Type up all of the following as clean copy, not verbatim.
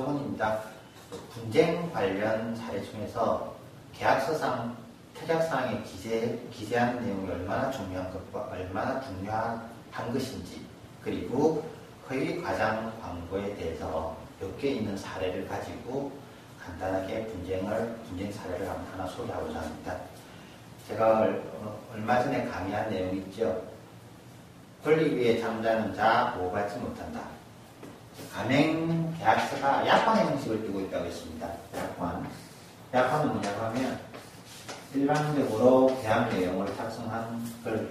김종훈입니다. 분쟁 관련 사례 중에서 계약서상 특약사항에 기재한 내용이 얼마나 중요한 것과 얼마나 중요한 것인지, 그리고 허위 과장 광고에 대해서 몇 개 있는 사례를 가지고 간단하게 분쟁 사례를 하나 소개하고자 합니다. 제가 얼마 전에 강의한 내용이 있죠. 권리 위에 잠자는 자 보호받지 못한다. 가맹 계약서가 약관의 형식을 띠고 있다고 했습니다. 약관은 뭐냐고 하면 일반적으로 계약 내용을 작성한 걸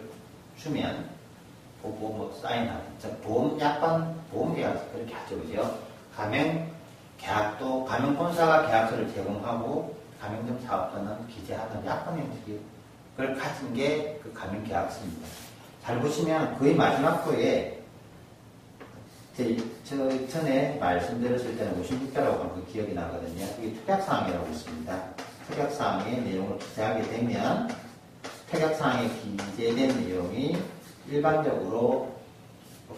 주면 보고 사인하는 보험 계약서 그렇게 하죠, 그죠? 가맹 계약도 가맹본사가 계약서를 제공하고 가맹점 사업자는 기재하는 약관 형식을 가진 게 그 가맹 계약서입니다. 잘 보시면 거의 마지막 거에 전에 말씀드렸을 때는 56자라고 하는 그 기억이 나거든요. 이게 특약사항이라고 있습니다. 특약사항의 내용을 기재하게 되면 특약사항에 기재된 내용이 일반적으로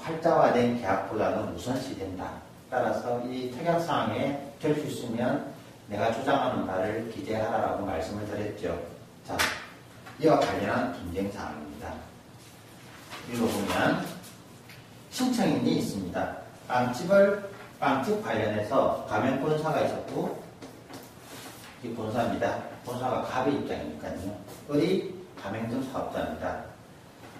활자화된 계약보다는 우선시 된다. 따라서 이 특약사항에 될 수 있으면 내가 주장하는 바를 기재하라라고 말씀을 드렸죠. 자, 이와 관련한 분쟁사항입니다. 읽어보면 신청인이 있습니다. 빵집 관련해서 가맹본사가 있었고, 이 본사입니다. 본사가 갑의 입장이니까요. 어디? 가맹점 사업자입니다.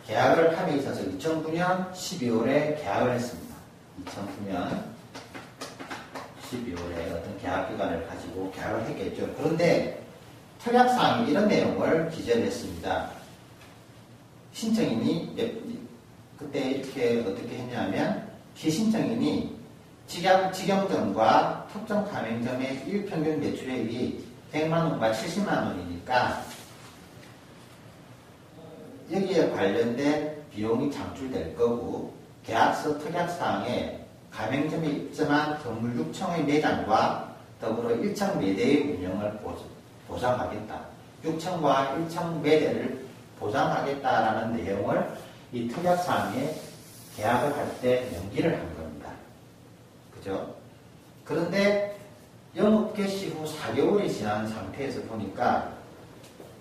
계약을 합의에 있어서 2009년 12월에 계약을 했습니다. 2009년 12월에 어떤 계약기간을 가지고 계약을 했겠죠. 그런데 특약사항이 이런 내용을 기재를 했습니다. 신청인이 그때 이렇게 어떻게 했냐면 피신청인이 직영점과 특정 가맹점의 일평균 매출액이 100만원과 70만원이니까 여기에 관련된 비용이 창출될 거고, 계약서 특약사항에 가맹점에 입점한 건물 6층의 매장과 더불어 1층 매대의 운영을 보장하겠다. 6층과 1층 매대를 보장하겠다라는 내용을 이 특약사항에 계약을 할 때 명기를 한 겁니다. 그죠? 그런데 영업 개시 후 4개월이 지난 상태에서 보니까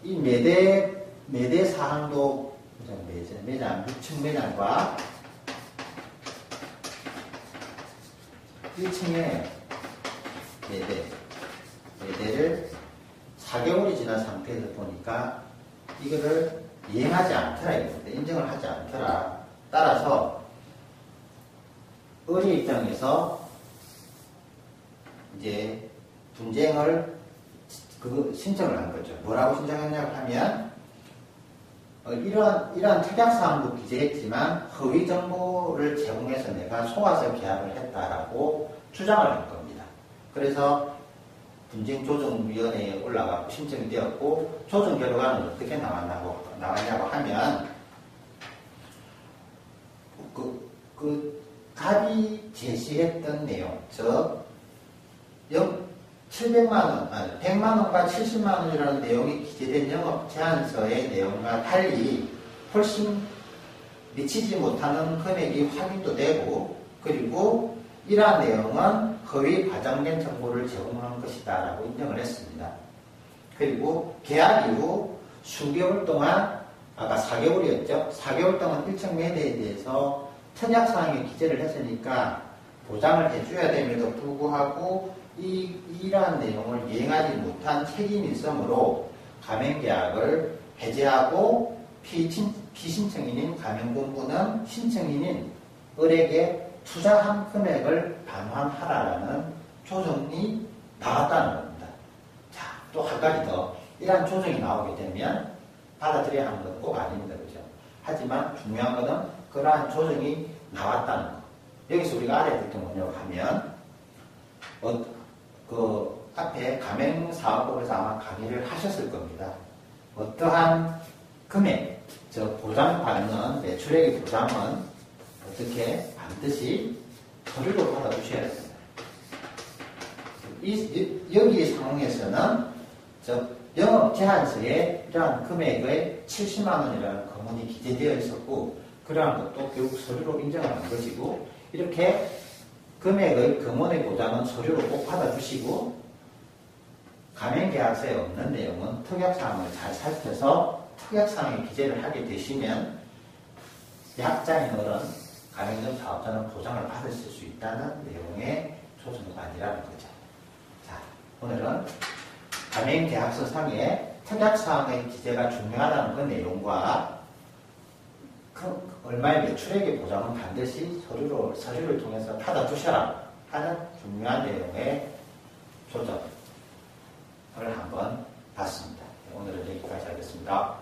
이 매대 사항도 매장 6층 매장과 1층의 매대를 4개월이 지난 상태에서 보니까 이거를 이행하지 않더라, 이겁니다. 인정을 하지 않더라. 따라서 의뢰 입장에서 이제 분쟁을 신청을 한 거죠. 뭐라고 신청했냐고 하면 이러한 특약사항도 기재했지만 허위 정보를 제공해서 내가 속아서 계약을 했다라고 주장을 한 겁니다. 그래서 분쟁조정위원회에 올라가고 신청이 되었고, 조정 결과는 어떻게 나왔냐고 하면 갑이 제시했던 내용, 즉 100만원과 70만원이라는 내용이 기재된 영업 제안서의 내용과 달리 훨씬 미치지 못하는 금액이 확인도 되고, 그리고 이러한 내용은 허위 과장된 정보를 제공한 것이다 라고 인정을 했습니다. 그리고 계약 이후 수개월 동안, 아까 4개월이었죠? 4개월 동안 1층 매대에 대해서 특약사항에 기재를 했으니까 보장을 해줘야 됨에도 불구하고 이러한 내용을 이행하지 못한 책임이 있으므로 가맹계약을 해제하고 피신청인인 가맹본부는 신청인인 을에게 투자한 금액을 반환하라라는 조정이 나왔다는 겁니다. 자, 또 한 가지 더. 이러한 조정이 나오게 되면 받아들여야 하는 건 꼭 아닙니다. 그죠? 하지만 중요한 것은 그러한 조정이 나왔다는 것. 여기서 우리가 알아야 될 게 뭐냐고 하면, 그 앞에 가맹사업법에서 아마 강의를 하셨을 겁니다. 어떠한 금액, 보장받는 매출액의 보장은 어떻게 반드시 서류로 받아주셔야 됩니다. 여기 상황에서는 영업 제한서에 이러한 금액의 70만원이라는 금액이 기재되어 있었고, 그러한 것도 결국 서류로 인정을 한 것이고, 이렇게 금액의 금원의 보장은 서류로 꼭 받아주시고 가맹계약서에 없는 내용은 특약사항을 잘 살펴서 특약사항에 기재를 하게 되시면 약자인으로는 가맹점 사업자는 보장을 받으실 수 있다는 내용의 조정관이라는 거죠. 자, 오늘은 가맹계약서 상에 특약사항의 기재가 중요하다는 그 내용과 얼마의 매출액의 보장은 반드시 서류를 통해서 받아주셔라 하는 중요한 내용의 조정을 한번 봤습니다. 오늘은 여기까지 하겠습니다.